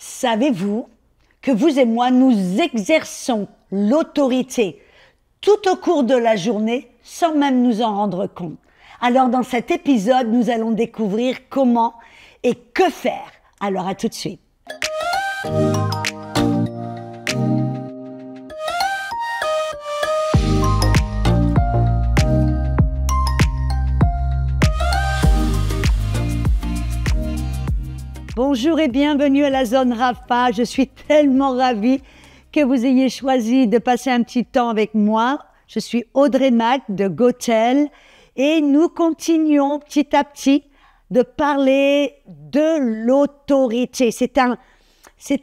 Savez-vous que vous et moi, nous exerçons l'autorité tout au cours de la journée sans même nous en rendre compte? Alors dans cet épisode, nous allons découvrir comment et que faire. Alors à tout de suite. Bonjour et bienvenue à la zone Rafa. Je suis tellement ravie que vous ayez choisi de passer un petit temps avec moi. Je suis Audrey Mac de Gotel et nous continuons petit à petit de parler de l'autorité. C'est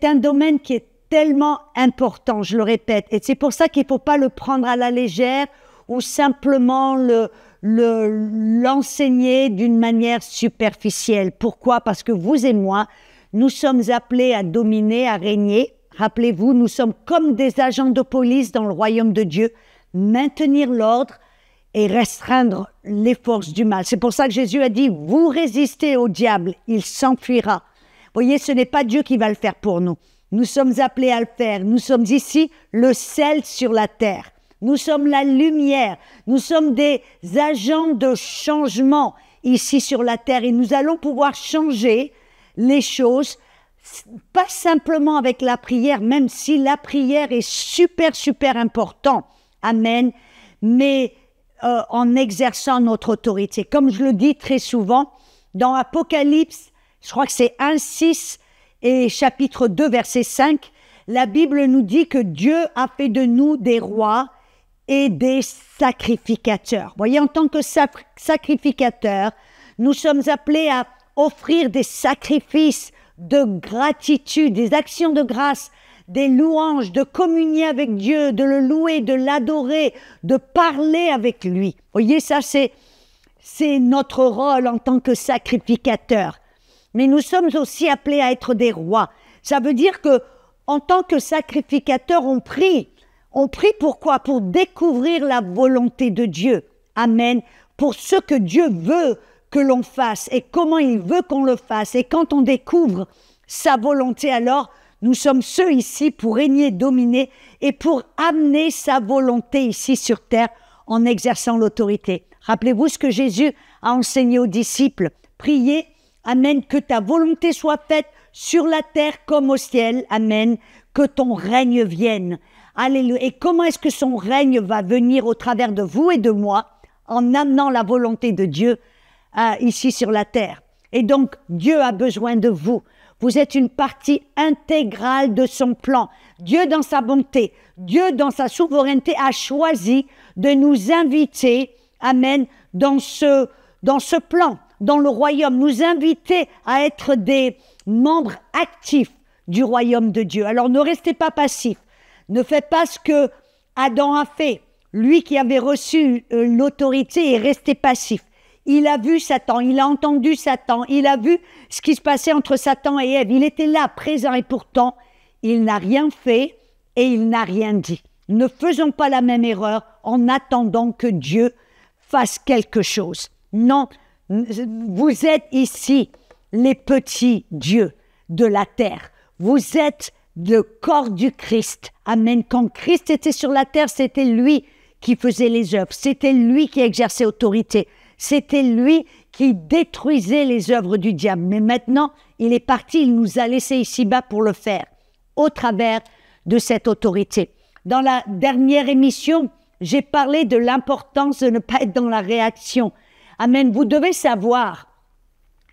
un domaine qui est tellement important, je le répète. Et c'est pour ça qu'il ne faut pas le prendre à la légère ou simplement l'enseigner d'une manière superficielle. Pourquoi? Parce que vous et moi, nous sommes appelés à dominer, à régner. Rappelez-vous, nous sommes comme des agents de police dans le royaume de Dieu, maintenir l'ordre et restreindre les forces du mal. C'est pour ça que Jésus a dit, vous résistez au diable, il s'enfuira. Vous voyez, ce n'est pas Dieu qui va le faire pour nous. Nous sommes appelés à le faire. Nous sommes ici le sel sur la terre. Nous sommes la lumière, nous sommes des agents de changement ici sur la terre et nous allons pouvoir changer les choses, pas simplement avec la prière, même si la prière est super important, amen, mais en exerçant notre autorité. Comme je le dis très souvent, dans Apocalypse, je crois que c'est 1:6 et chapitre 2, verset 5, la Bible nous dit que Dieu a fait de nous des rois et des sacrificateurs. Vous voyez, en tant que sacrificateurs, nous sommes appelés à offrir des sacrifices de gratitude, des actions de grâce, des louanges, de communier avec Dieu, de le louer, de l'adorer, de parler avec lui. Vous voyez, ça c'est notre rôle en tant que sacrificateurs. Mais nous sommes aussi appelés à être des rois. Ça veut dire que en tant que sacrificateurs, on prie. On prie pourquoi? Pour découvrir la volonté de Dieu. Amen. Pour ce que Dieu veut que l'on fasse et comment il veut qu'on le fasse. Et quand on découvre sa volonté, alors nous sommes ceux ici pour régner, dominer et pour amener sa volonté ici sur terre en exerçant l'autorité. Rappelez-vous ce que Jésus a enseigné aux disciples. Priez, amen, que ta volonté soit faite sur la terre comme au ciel. Amen. Que ton règne vienne. Alléluia. Et comment est-ce que son règne va venir au travers de vous et de moi en amenant la volonté de Dieu ici sur la terre? Et donc, Dieu a besoin de vous. Vous êtes une partie intégrale de son plan. Dieu, dans sa bonté, Dieu, dans sa souveraineté, a choisi de nous inviter, amen, dans ce plan, dans le royaume, nous inviter à être des membres actifs du royaume de Dieu. Alors, ne restez pas passifs. Ne faites pas ce que Adam a fait. Lui qui avait reçu l'autorité est resté passif. Il a vu Satan, il a entendu Satan, il a vu ce qui se passait entre Satan et Ève. Il était là, présent, et pourtant, il n'a rien fait et il n'a rien dit. Ne faisons pas la même erreur en attendant que Dieu fasse quelque chose. Non, vous êtes ici les petits dieux de la terre. Vous êtes le corps du Christ. Amen. Quand Christ était sur la terre, c'était lui qui faisait les œuvres. C'était lui qui exerçait autorité. C'était lui qui détruisait les œuvres du diable. Mais maintenant, il est parti, il nous a laissés ici-bas pour le faire, au travers de cette autorité. Dans la dernière émission, j'ai parlé de l'importance de ne pas être dans la réaction. Amen. Vous devez savoir,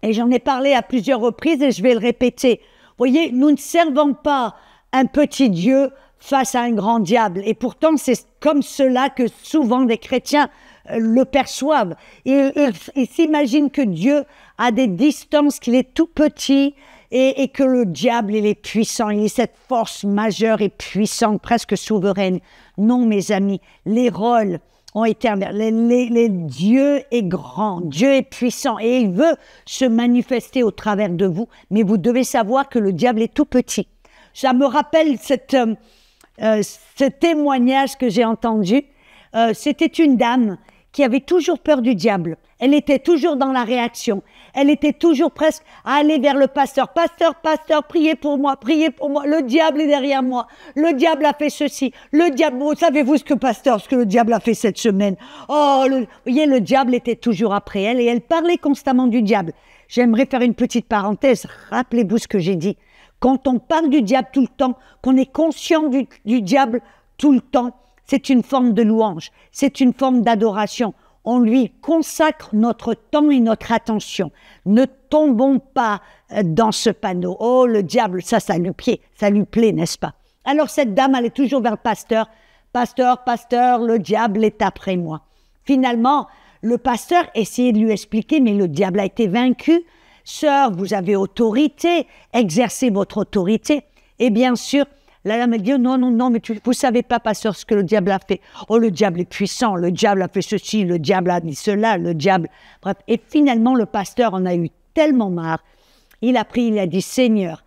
et j'en ai parlé à plusieurs reprises et je vais le répéter. Voyez, nous ne servons pas un petit Dieu face à un grand diable. Et pourtant, c'est comme cela que souvent des chrétiens le perçoivent. Ils s'imaginent que Dieu a des distances, qu'il est tout petit et que le diable, il est puissant. Il est cette force majeure et puissante, presque souveraine. Non, mes amis, les rôles ont été inversés. Dieu est grand, Dieu est puissant et il veut se manifester au travers de vous. Mais vous devez savoir que le diable est tout petit. Ça me rappelle ce témoignage que j'ai entendu. C'était une dame qui avait toujours peur du diable. Elle était toujours dans la réaction. Elle était toujours presque à aller vers le pasteur. Pasteur, pasteur, priez pour moi, priez pour moi. Le diable est derrière moi. Le diable a fait ceci. Le diable, savez-vous ce que le diable a fait cette semaine? Oh, vous voyez, le diable était toujours après elle et elle parlait constamment du diable. J'aimerais faire une petite parenthèse. Rappelez-vous ce que j'ai dit. Quand on parle du diable tout le temps, qu'on est conscient du diable tout le temps, c'est une forme de louange. C'est une forme d'adoration. On lui consacre notre temps et notre attention. Ne tombons pas dans ce panneau. Oh, le diable, ça lui plaît, n'est-ce pas? Alors cette dame allait toujours vers le pasteur. Pasteur, pasteur, le diable est après moi. Finalement, le pasteur essayait de lui expliquer, mais le diable a été vaincu. Sœur, vous avez autorité, exercez votre autorité. Et bien sûr, la dame a dit, non, mais vous ne savez pas, pasteur, ce que le diable a fait. Oh, le diable est puissant, le diable a fait ceci, le diable a dit cela, le diable... Bref. Et finalement, le pasteur en a eu tellement marre. Il a dit, Seigneur,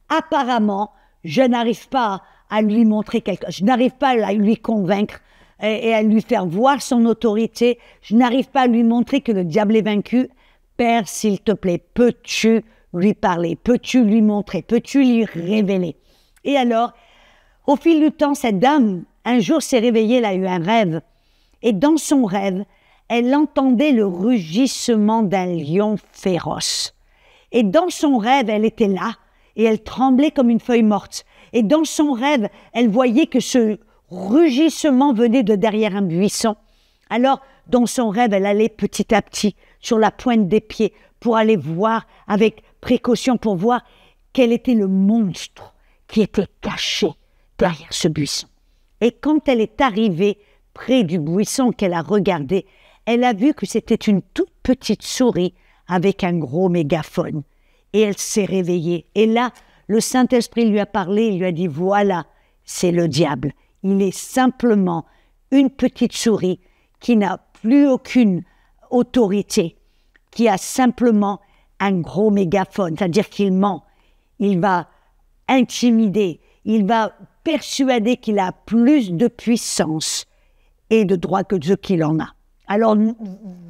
apparemment, je n'arrive pas à lui montrer quelque chose. Je n'arrive pas à lui convaincre et à lui faire voir son autorité. Je n'arrive pas à lui montrer que le diable est vaincu. Père, s'il te plaît, peux-tu lui parler? Peux-tu lui montrer? Peux-tu lui révéler? Et alors, au fil du temps, cette dame, un jour s'est réveillée, elle a eu un rêve. Et dans son rêve, elle entendait le rugissement d'un lion féroce. Et dans son rêve, elle était là, et elle tremblait comme une feuille morte. Et dans son rêve, elle voyait que ce rugissement venait de derrière un buisson. Alors, dans son rêve, elle allait petit à petit sur la pointe des pieds pour aller voir avec précaution, pour voir quel était le monstre qui était caché derrière ce buisson. Et quand elle est arrivée près du buisson qu'elle a regardé, elle a vu que c'était une toute petite souris avec un gros mégaphone. Et elle s'est réveillée. Et là, le Saint-Esprit lui a parlé, il lui a dit, voilà, c'est le diable. Il est simplement une petite souris qui n'a plus aucune autorité, qui a simplement un gros mégaphone, c'est-à-dire qu'il ment. Il va intimider, il va persuader qu'il a plus de puissance et de droit que ce qu'il en a. Alors,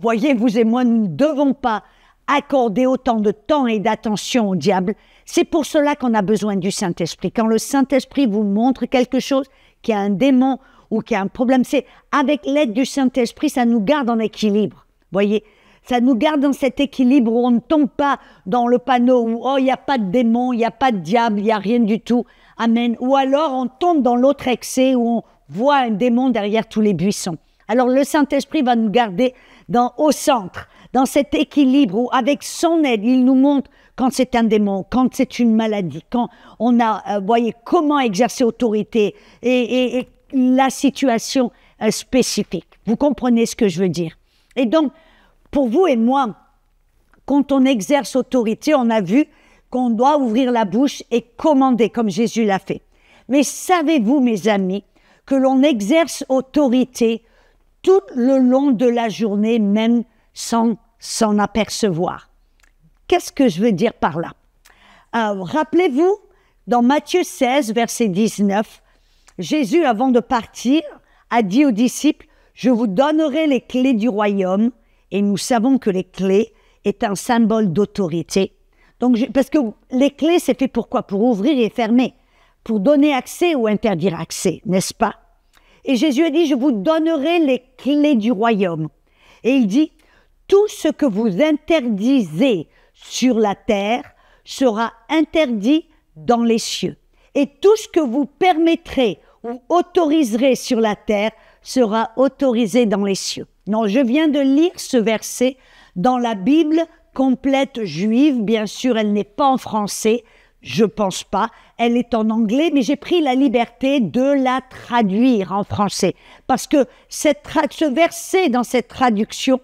voyez, vous et moi, nous ne devons pas accorder autant de temps et d'attention au diable. C'est pour cela qu'on a besoin du Saint-Esprit. Quand le Saint-Esprit vous montre quelque chose, qu'il y a un démon ou qu'il y a un problème, c'est avec l'aide du Saint-Esprit, ça nous garde en équilibre. Voyez, ça nous garde dans cet équilibre où on ne tombe pas dans le panneau où oh, il n'y a pas de démon, il n'y a pas de diable, il n'y a rien du tout. Amen. Ou alors on tombe dans l'autre excès où on voit un démon derrière tous les buissons. Alors le Saint-Esprit va nous garder au centre, dans cet équilibre où avec son aide, il nous montre quand c'est un démon, quand c'est une maladie, quand on a, voyez, comment exercer autorité et la situation spécifique. Vous comprenez ce que je veux dire? Et donc, pour vous et moi, quand on exerce autorité, on a vu qu'on doit ouvrir la bouche et commander, comme Jésus l'a fait. Mais savez-vous, mes amis, que l'on exerce autorité tout le long de la journée, même sans s'en apercevoir? Qu'est-ce que je veux dire par là? Rappelez-vous, dans Matthieu 16, verset 19, Jésus, avant de partir, a dit aux disciples, « Je vous donnerai les clés du royaume. » Et nous savons que les clés est un symbole d'autorité. Donc, parce que les clés, c'est fait pour quoi? Pour ouvrir et fermer, pour donner accès ou interdire accès, n'est-ce pas? Et Jésus a dit, je vous donnerai les clés du royaume. Et il dit, tout ce que vous interdisez sur la terre sera interdit dans les cieux. Et tout ce que vous permettrez ou autoriserez sur la terre sera autorisé dans les cieux. Non, je viens de lire ce verset dans la Bible complète juive. Bien sûr, elle n'est pas en français, je pense pas. Elle est en anglais, mais j'ai pris la liberté de la traduire en français. Parce que ce verset dans cette traduction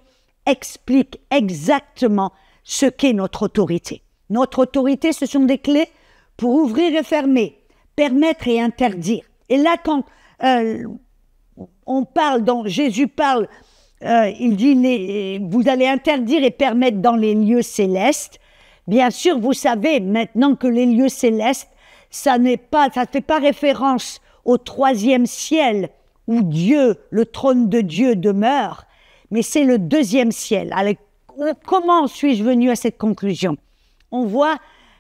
explique exactement ce qu'est notre autorité. Notre autorité, ce sont des clés pour ouvrir et fermer, permettre et interdire. Et là, quand on parle, Jésus parle, il dit, vous allez interdire et permettre dans les lieux célestes. Bien sûr, vous savez maintenant que les lieux célestes, ça ne fait pas référence au 3e ciel où Dieu, le trône de Dieu demeure, mais c'est le 2e ciel. comment suis-je venu à cette conclusion? On voit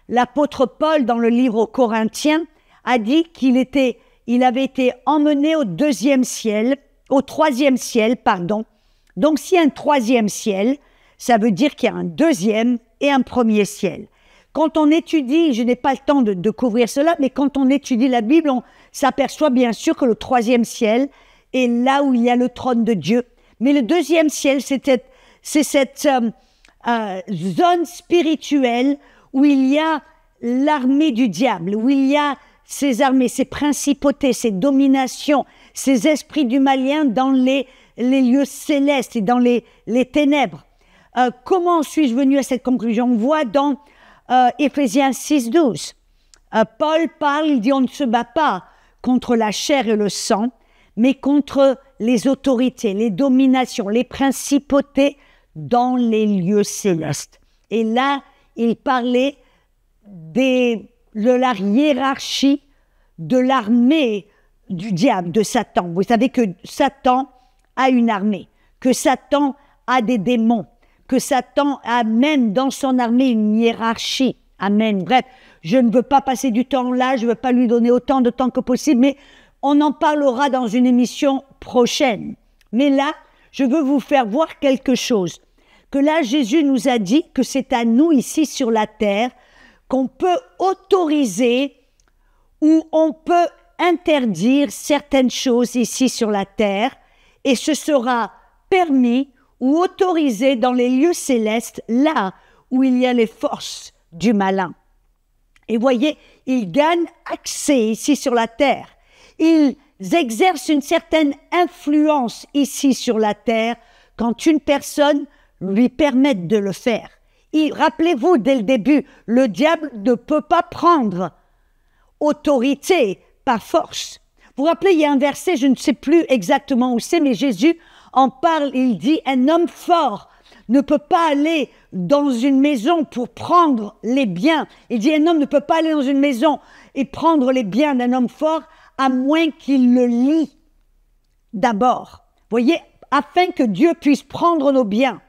l'apôtre Paul dans le livre aux Corinthiens a dit qu'il avait été emmené au troisième ciel, pardon. Donc s'il y a un troisième ciel, ça veut dire qu'il y a un deuxième et un premier ciel. Quand on étudie, je n'ai pas le temps de couvrir cela, mais quand on étudie la Bible, on s'aperçoit bien sûr que le troisième ciel est là où il y a le trône de Dieu. Mais le deuxième ciel, c'est cette zone spirituelle où il y a l'armée du diable, où il y a ses armées, ses principautés, ses dominations, ses esprits du malien dans les lieux célestes et dans les ténèbres. Comment suis-je venu à cette conclusion? On voit dans Éphésiens 6:12. Paul parle, il dit on ne se bat pas contre la chair et le sang, mais contre les autorités, les dominations, les principautés dans les lieux célestes. Et là, il parlait de la hiérarchie de l'armée du diable, de Satan. Vous savez que Satan a une armée, que Satan a des démons, que Satan a même dans son armée une hiérarchie. Amen. Bref, je ne veux pas passer du temps là, je ne veux pas lui donner autant de temps que possible, mais on en parlera dans une émission prochaine. Mais là, je veux vous faire voir quelque chose. Que là, Jésus nous a dit que c'est à nous, ici sur la terre, qu'on peut autoriser ou on peut interdire certaines choses ici sur la terre, et ce sera permis ou autorisé dans les lieux célestes, là où il y a les forces du malin. Et voyez, ils gagnent accès ici sur la terre. Ils exercent une certaine influence ici sur la terre quand une personne lui permet de le faire. Rappelez-vous, dès le début, le diable ne peut pas prendre autorité par force. Vous vous rappelez, il y a un verset, je ne sais plus exactement où c'est, mais Jésus en parle, il dit « Un homme fort ne peut pas aller dans une maison pour prendre les biens. » Il dit « Un homme ne peut pas aller dans une maison et prendre les biens d'un homme fort à moins qu'il le lie d'abord. » Voyez, afin que Dieu puisse prendre nos biens,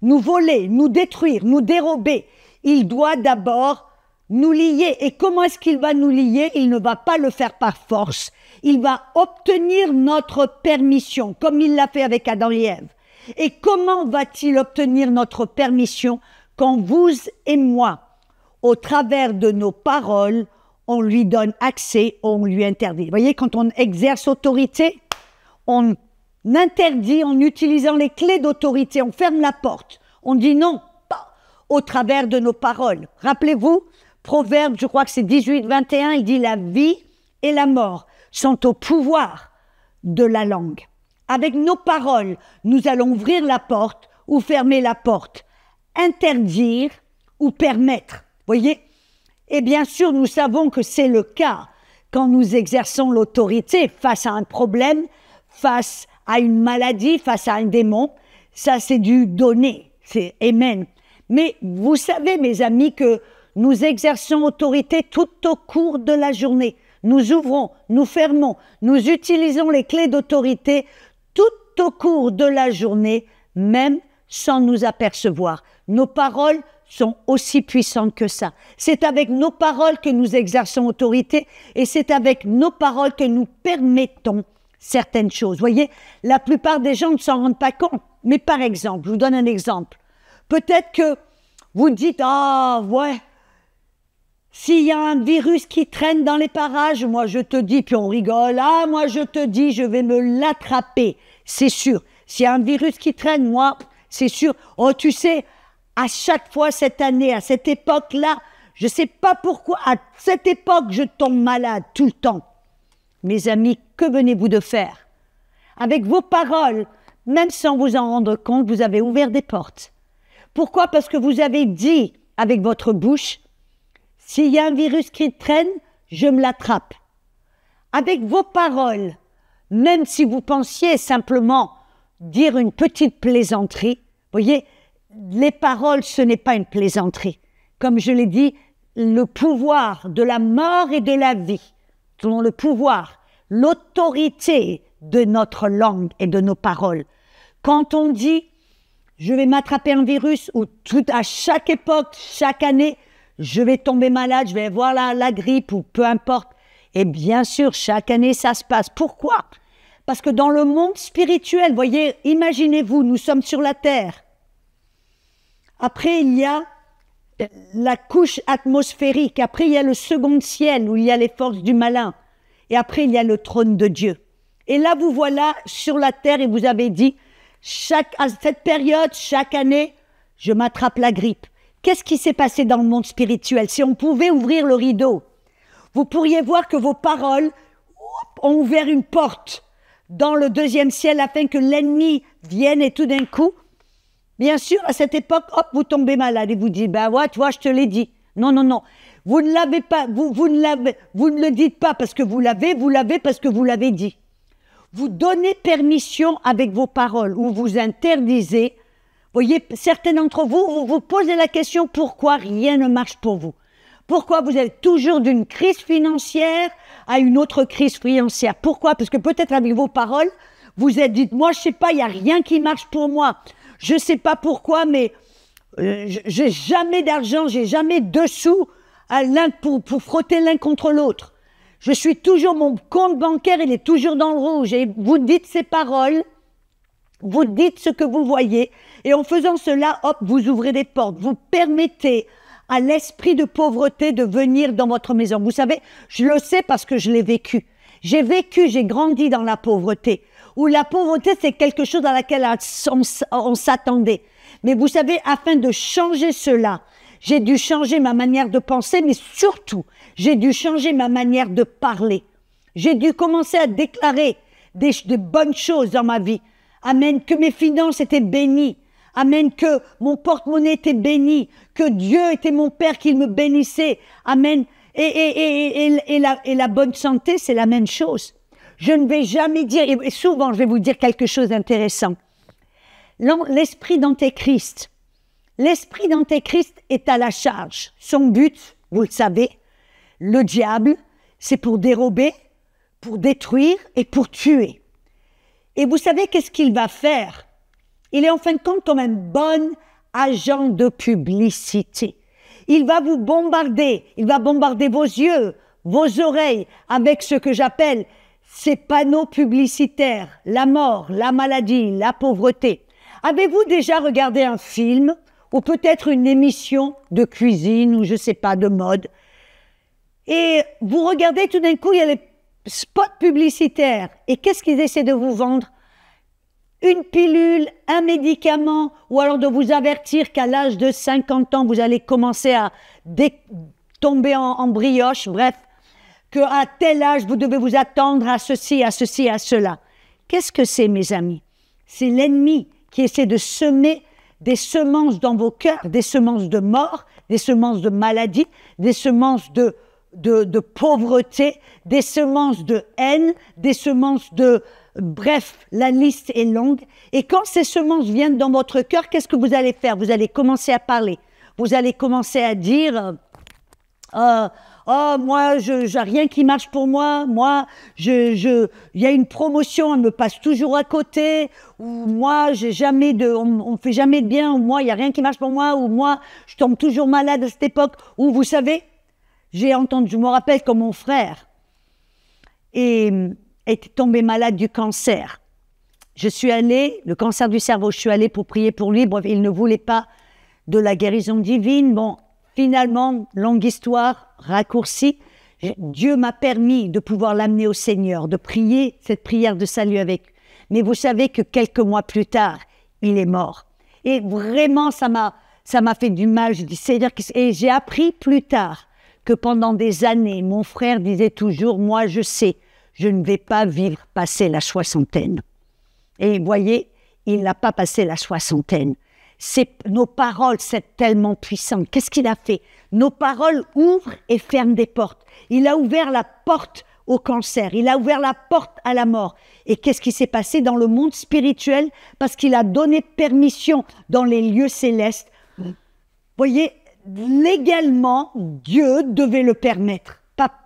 nous voler, nous détruire, nous dérober, il doit d'abord nous lier. Et comment est-ce qu'il va nous lier? Il ne va pas le faire par force. Il va obtenir notre permission, comme il l'a fait avec Adam et Ève. Et comment va-t-il obtenir notre permission? Quand vous et moi, au travers de nos paroles, on lui donne accès, on lui interdit. Vous voyez, quand on exerce autorité, on interdit en utilisant les clés d'autorité, on ferme la porte, on dit non, pas au travers de nos paroles. Rappelez-vous, Proverbe, je crois que c'est 18-21, il dit « La vie et la mort sont au pouvoir de la langue. » Avec nos paroles, nous allons ouvrir la porte ou fermer la porte, interdire ou permettre. Voyez? Et bien sûr, nous savons que c'est le cas quand nous exerçons l'autorité face à un problème, face à une maladie, face à un démon. Ça, c'est du donner. C'est Amen. Mais vous savez, mes amis, que nous exerçons autorité tout au cours de la journée. Nous ouvrons, nous fermons, nous utilisons les clés d'autorité tout au cours de la journée, même sans nous apercevoir. Nos paroles sont aussi puissantes que ça. C'est avec nos paroles que nous exerçons autorité et c'est avec nos paroles que nous permettons certaines choses. Voyez, la plupart des gens ne s'en rendent pas compte. Mais par exemple, je vous donne un exemple. Peut-être que vous dites « Ah, ouais, s'il y a un virus qui traîne dans les parages, moi je te dis, puis on rigole, ah, moi je te dis, je vais me l'attraper. » C'est sûr. S'il y a un virus qui traîne, moi, c'est sûr. Oh, tu sais, à chaque fois cette année, à cette époque-là, je ne sais pas pourquoi, à cette époque, je tombe malade tout le temps. Mes amis, que venez-vous de faire? Avec vos paroles, même sans vous en rendre compte, vous avez ouvert des portes. Pourquoi? Parce que vous avez dit avec votre bouche, s'il y a un virus qui traîne, je me l'attrape. Avec vos paroles, même si vous pensiez simplement dire une petite plaisanterie, voyez, les paroles, ce n'est pas une plaisanterie. Comme je l'ai dit, le pouvoir de la mort et de la vie, selon le pouvoir, l'autorité de notre langue et de nos paroles. Quand on dit je vais m'attraper un virus ou à chaque époque, chaque année, je vais tomber malade, je vais avoir la grippe ou peu importe. Et bien sûr, chaque année, ça se passe. Pourquoi? Parce que dans le monde spirituel, voyez, imaginez-vous, nous sommes sur la terre. Après, il y a la couche atmosphérique. Après, il y a le second ciel où il y a les forces du malin. Et après, il y a le trône de Dieu. Et là, vous voilà sur la terre et vous avez dit, à cette période, chaque année, je m'attrape la grippe. Qu'est-ce qui s'est passé dans le monde spirituel? Si on pouvait ouvrir le rideau, vous pourriez voir que vos paroles ont ouvert une porte dans le deuxième ciel afin que l'ennemi vienne et tout d'un coup, bien sûr, à cette époque, hop, vous tombez malade et vous dites, ben ouais, tu vois, je te l'ai dit. Non, non, non. Vous ne l'avez pas, vous ne le dites pas parce que vous l'avez parce que vous l'avez dit. Vous donnez permission avec vos paroles ou vous interdisez. Voyez, certains d'entre vous, vous posez la question pourquoi rien ne marche pour vous. Pourquoi vous êtes toujours d'une crise financière à une autre crise financière? Pourquoi? Parce que peut-être avec vos paroles, vous êtes dit, moi je sais pas, il n'y a rien qui marche pour moi. Je sais pas pourquoi, mais j'ai jamais d'argent, j'ai jamais de sous pour frotter l'un contre l'autre. Je suis toujours, mon compte bancaire, il est toujours dans le rouge. Et vous dites ces paroles, vous dites ce que vous voyez. Et en faisant cela, hop, vous ouvrez des portes. Vous permettez à l'esprit de pauvreté de venir dans votre maison. Vous savez, je le sais parce que je l'ai vécu. J'ai grandi dans la pauvreté. Où la pauvreté, c'est quelque chose dans laquelle on s'attendait. Mais vous savez, afin de changer cela, j'ai dû changer ma manière de penser, mais surtout, j'ai dû changer ma manière de parler. J'ai dû commencer à déclarer des bonnes choses dans ma vie. Amen, que mes finances étaient bénies. Amen, que mon porte-monnaie était béni, que Dieu était mon Père, qu'il me bénissait. Amen. Et la bonne santé, c'est la même chose. Je ne vais jamais dire, et souvent je vais vous dire quelque chose d'intéressant. L'esprit d'Antéchrist. L'esprit d'Antéchrist est à la charge. Son but, vous le savez, le diable, c'est pour dérober, pour détruire et pour tuer. Et vous savez qu'est-ce qu'il va faire? Il est en fin de compte comme un bon agent de publicité. Il va vous bombarder, il va bombarder vos yeux, vos oreilles avec ce que j'appelle ces panneaux publicitaires, la mort, la maladie, la pauvreté. Avez-vous déjà regardé un film ou peut-être une émission de cuisine ou je ne sais pas, de mode? Et vous regardez tout d'un coup, il y a les spots publicitaires. Et qu'est-ce qu'ils essaient de vous vendre? Une pilule, un médicament, ou alors de vous avertir qu'à l'âge de 50 ans, vous allez commencer à tomber en brioche, bref, qu'à tel âge, vous devez vous attendre à ceci, à ceci, à cela. Qu'est-ce que c'est, mes amis? C'est l'ennemi qui essaie de semer des semences dans vos cœurs, des semences de mort, des semences de maladie, des semences de pauvreté, des semences de haine, des semences de... Bref, la liste est longue. Et quand ces semences viennent dans votre cœur, qu'est-ce que vous allez faire? Vous allez commencer à parler. Vous allez commencer à dire oh, moi, j'ai rien qui marche pour moi. Moi, il y a une promotion, elle me passe toujours à côté. Ou moi, on me fait jamais de bien. Ou moi, il n'y a rien qui marche pour moi. Ou moi, je tombe toujours malade à cette époque. Ou vous savez, je me rappelle comme mon frère était tombé malade du cancer. Je suis allée, le cancer du cerveau, je suis allée pour prier pour lui. Bref, il ne voulait pas de la guérison divine. Bon, finalement, longue histoire, raccourcie, Dieu m'a permis de pouvoir l'amener au Seigneur, de prier cette prière de salut avec lui. Mais vous savez que quelques mois plus tard, il est mort. Et vraiment, ça m'a fait du mal. Je dis, Seigneur, et j'ai appris plus tard que pendant des années, mon frère disait toujours, moi je sais, je ne vais pas vivre passer la soixantaine. Et vous voyez, il n'a pas passé la soixantaine. Nos paroles, c'est tellement puissant. Qu'est-ce qu'il a fait? Nos paroles ouvrent et ferment des portes. Il a ouvert la porte au cancer. Il a ouvert la porte à la mort. Et qu'est-ce qui s'est passé dans le monde spirituel? Parce qu'il a donné permission dans les lieux célestes. Vous voyez, légalement, Dieu devait le permettre.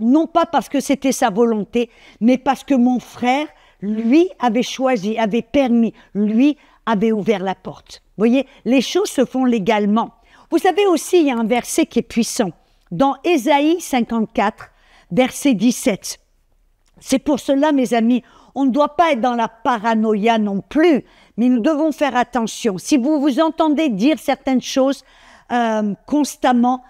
Non pas parce que c'était sa volonté, mais parce que mon frère, lui, avait choisi, avait permis, lui, avait ouvert la porte. Vous voyez, les choses se font légalement. Vous savez aussi, il y a un verset qui est puissant. Dans Ésaïe 54, verset 17. C'est pour cela, mes amis, on ne doit pas être dans la paranoïa non plus, mais nous devons faire attention. Si vous vous entendez dire certaines choses constamment,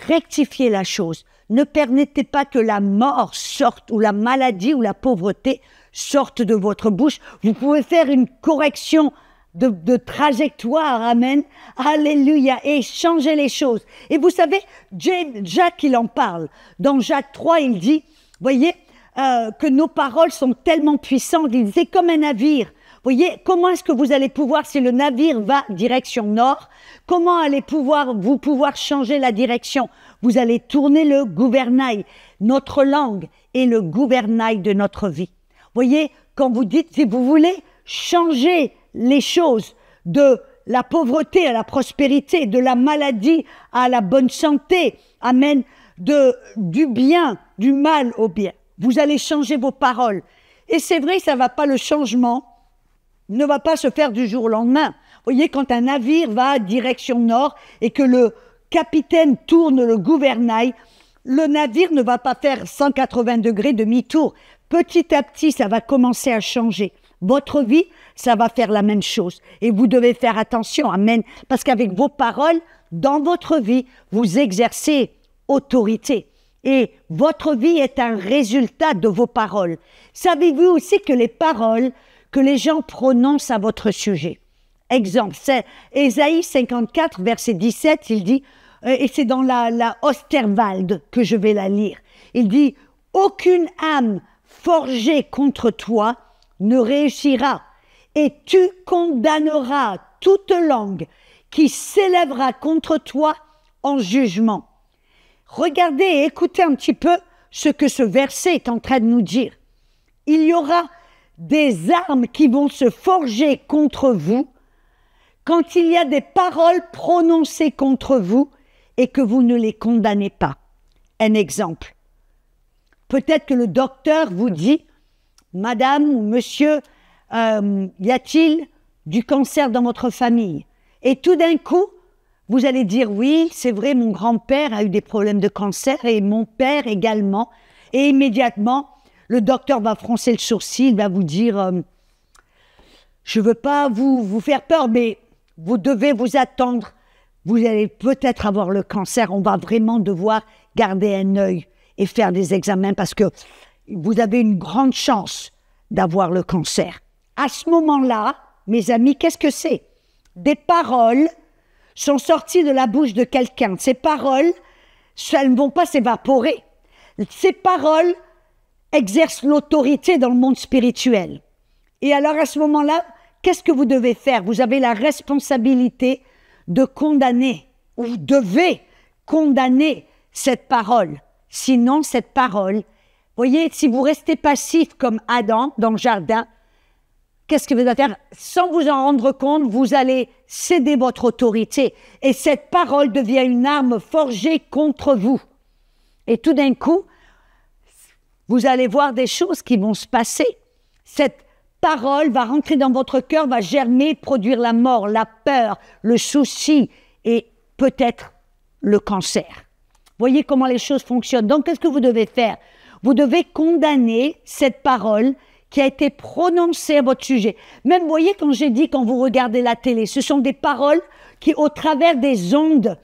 rectifiez la chose. Ne permettez pas que la mort sorte, ou la maladie, ou la pauvreté sorte de votre bouche. Vous pouvez faire une correction de trajectoire, amen, alléluia, et changer les choses. Et vous savez, Jacques, il en parle. Dans Jacques 3, il dit, voyez, que nos paroles sont tellement puissantes, il dit, c'est comme un navire. Voyez, comment est-ce que vous allez pouvoir, si le navire va direction nord, comment allez vous pouvoir changer la direction? Vous allez tourner le gouvernail. Notre langue est le gouvernail de notre vie. Voyez, quand vous dites, si vous voulez changer les choses de la pauvreté à la prospérité, de la maladie à la bonne santé, amen, du bien, du mal au bien, vous allez changer vos paroles. Et c'est vrai, ça ne va pas, le changement ne va pas se faire du jour au lendemain. Vous voyez, quand un navire va direction nord et que le capitaine tourne le gouvernail, le navire ne va pas faire 180 degrés demi-tour. Petit à petit, ça va commencer à changer. Votre vie, ça va faire la même chose. Et vous devez faire attention, amen, parce qu'avec vos paroles, dans votre vie, vous exercez autorité. Et votre vie est un résultat de vos paroles. Savez-vous aussi que les paroles que les gens prononcent à votre sujet. Exemple, c'est Ésaïe 54, verset 17, il dit, et c'est dans la Osterwald que je vais la lire, il dit, « Aucune âme forgée contre toi ne réussira, et tu condamneras toute langue qui s'élèvera contre toi en jugement. » Regardez et écoutez un petit peu ce que ce verset est en train de nous dire. Il y aura des armes qui vont se forger contre vous quand il y a des paroles prononcées contre vous et que vous ne les condamnez pas. Un exemple. Peut-être que le docteur vous dit, « Madame ou monsieur, y a-t-il du cancer dans votre famille ?» Et tout d'un coup, vous allez dire, « Oui, c'est vrai, mon grand-père a eu des problèmes de cancer et mon père également. » Et immédiatement, le docteur va froncer le sourcil, va vous dire je ne veux pas vous faire peur, mais vous devez vous attendre. Vous allez peut-être avoir le cancer. On va vraiment devoir garder un œil et faire des examens parce que vous avez une grande chance d'avoir le cancer. À ce moment-là, mes amis, qu'est-ce que c'est? Des paroles sont sorties de la bouche de quelqu'un. Ces paroles, elles ne vont pas s'évaporer. Ces paroles exerce l'autorité dans le monde spirituel. Et alors à ce moment-là, qu'est-ce que vous devez faire? Vous avez la responsabilité de condamner, ou vous devez condamner cette parole. Sinon, cette parole, voyez, si vous restez passif comme Adam dans le jardin, qu'est-ce que vous allez faire? Sans vous en rendre compte, vous allez céder votre autorité. Et cette parole devient une arme forgée contre vous. Et tout d'un coup, vous allez voir des choses qui vont se passer. Cette parole va rentrer dans votre cœur, va germer, produire la mort, la peur, le souci et peut-être le cancer. Voyez comment les choses fonctionnent. Donc, qu'est-ce que vous devez faire? Vous devez condamner cette parole qui a été prononcée à votre sujet. Même, voyez, quand j'ai dit, quand vous regardez la télé, ce sont des paroles qui, au travers des ondes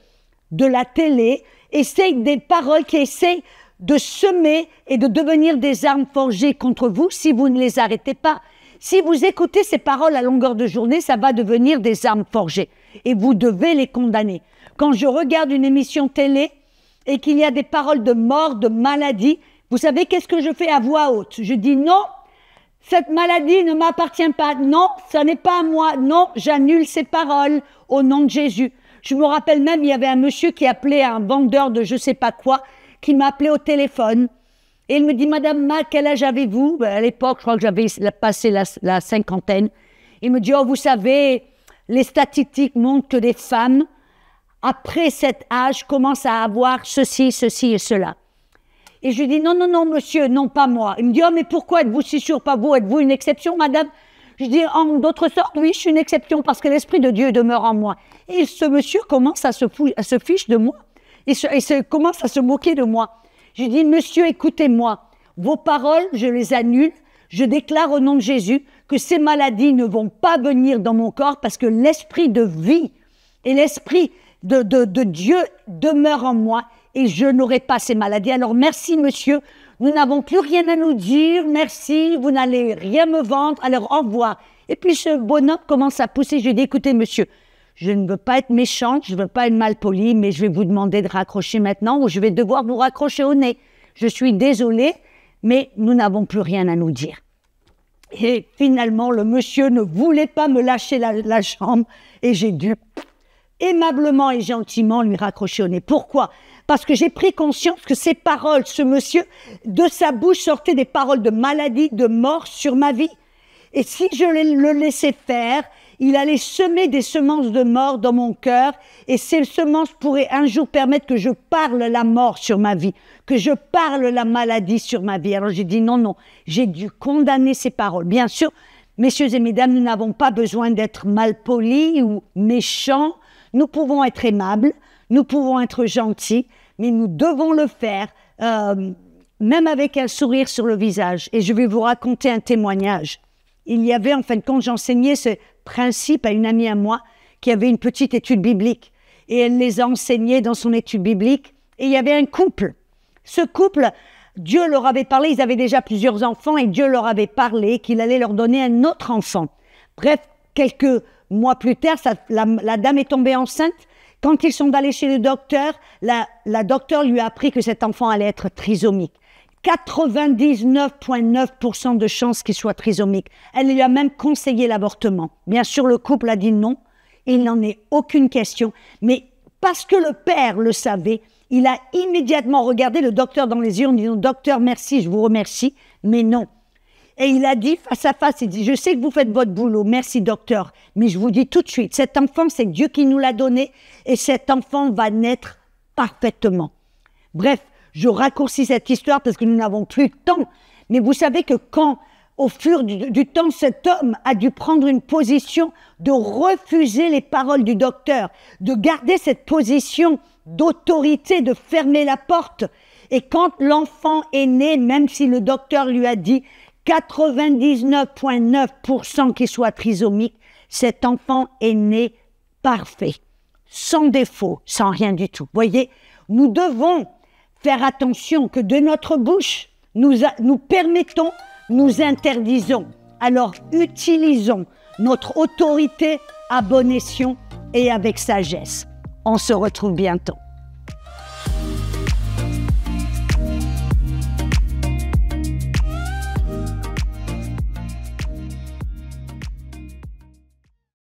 de la télé, des paroles qui essayent de semer et de devenir des armes forgées contre vous si vous ne les arrêtez pas. Si vous écoutez ces paroles à longueur de journée, ça va devenir des armes forgées et vous devez les condamner. Quand je regarde une émission télé et qu'il y a des paroles de mort, de maladie, vous savez qu'est-ce que je fais à voix haute? Je dis non, cette maladie ne m'appartient pas. Non, ça n'est pas à moi. Non, j'annule ces paroles au nom de Jésus. Je me rappelle même, il y avait un monsieur qui appelait un vendeur de je ne sais pas quoi, qui m'a appelé au téléphone. Et il me dit, Madame Ma, quel âge avez-vous? À l'époque, je crois que j'avais passé la cinquantaine. Il me dit, oh, vous savez, les statistiques montrent que des femmes, après cet âge, commencent à avoir ceci, ceci et cela. Et je lui dis, non, non, non, monsieur, non, pas moi. Il me dit, oh, mais pourquoi êtes-vous si sûr, pas vous? Êtes-vous une exception, madame? Je dis, en d'autres sortes, oui, je suis une exception parce que l'Esprit de Dieu demeure en moi. Et ce monsieur commence à se fiche de moi. Commence à se moquer de moi. Je dis, monsieur, écoutez-moi. Vos paroles, je les annule. Je déclare au nom de Jésus que ces maladies ne vont pas venir dans mon corps parce que l'Esprit de vie et l'Esprit de Dieu demeure en moi et je n'aurai pas ces maladies. Alors merci monsieur, nous n'avons plus rien à nous dire, merci, vous n'allez rien me vendre, alors au revoir. Et puis ce bonhomme commence à pousser, je lui dis écoutez monsieur, je ne veux pas être méchante, je ne veux pas être mal poli, mais je vais vous demander de raccrocher maintenant ou je vais devoir vous raccrocher au nez. Je suis désolée, mais nous n'avons plus rien à nous dire. Et finalement, le monsieur ne voulait pas me lâcher la jambe et j'ai dû aimablement et gentiment lui raccrocher au nez. Pourquoi? Parce que j'ai pris conscience que ces paroles, ce monsieur, de sa bouche sortaient des paroles de maladie, de mort sur ma vie. Et si je le laissais faire, il allait semer des semences de mort dans mon cœur et ces semences pourraient un jour permettre que je parle la mort sur ma vie, que je parle la maladie sur ma vie. Alors j'ai dit non, j'ai dû condamner ces paroles. Bien sûr, messieurs et mesdames, nous n'avons pas besoin d'être malpolis ou méchants. Nous pouvons être aimables, nous pouvons être gentils, mais nous devons le faire même avec un sourire sur le visage. Et je vais vous raconter un témoignage. Il y avait, en fin de compte, j'enseignais ce principe à une amie à moi qui avait une petite étude biblique. Et elle les a enseignés dans son étude biblique. Et il y avait un couple. Ce couple, Dieu leur avait parlé, ils avaient déjà plusieurs enfants et Dieu leur avait parlé qu'il allait leur donner un autre enfant. Bref, quelques mois plus tard, la dame est tombée enceinte. Quand ils sont allés chez le docteur, la docteure lui a appris que cet enfant allait être trisomique. 99,9% de chances qu'il soit trisomique. Elle lui a même conseillé l'avortement. Bien sûr, le couple a dit non. Il n'en est aucune question. Mais parce que le père le savait, il a immédiatement regardé le docteur dans les yeux en disant « Docteur, merci, je vous remercie, mais non ». Et il a dit face à face, il dit « Je sais que vous faites votre boulot, merci docteur, mais je vous dis tout de suite, cet enfant, c'est Dieu qui nous l'a donné et cet enfant va naître parfaitement. » Bref, je raccourcis cette histoire parce que nous n'avons plus de temps. Mais vous savez que quand, au fur du temps, cet homme a dû prendre une position de refuser les paroles du docteur, de garder cette position d'autorité, de fermer la porte. Et quand l'enfant est né, même si le docteur lui a dit 99,9% qu'il soit trisomique, cet enfant est né parfait, sans défaut, sans rien du tout. Voyez, nous devons faire attention que de notre bouche, nous permettons, nous interdisons. Alors, utilisons notre autorité à bon escient et avec sagesse. On se retrouve bientôt.